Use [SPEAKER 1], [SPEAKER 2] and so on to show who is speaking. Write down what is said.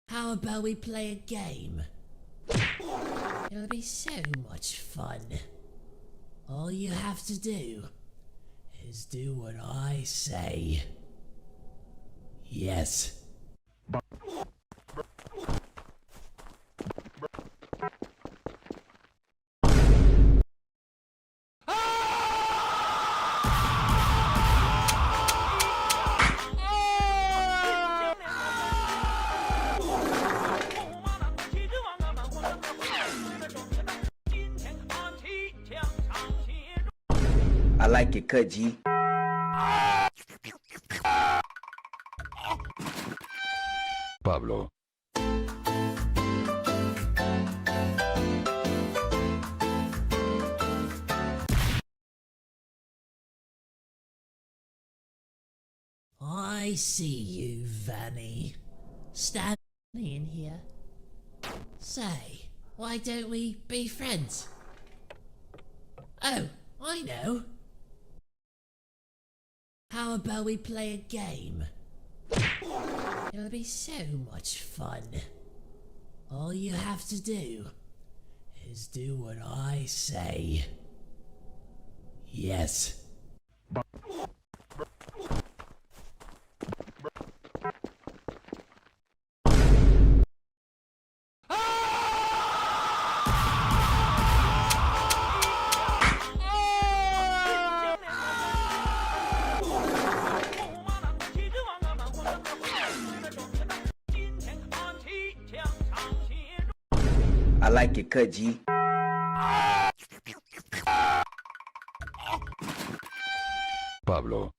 [SPEAKER 1] How about we play a game? It'll be so much fun. All you have to do is do what I say. Yes.
[SPEAKER 2] I like it cut, G.
[SPEAKER 3] Pablo.
[SPEAKER 1] I see you, Vanny. Stand in here. Say, why don't we be friends? Oh, I know. How about we play a game? It'll be so much fun. All you have to do is do what I say. Yes.
[SPEAKER 2] I like it cut, G.
[SPEAKER 3] Pablo.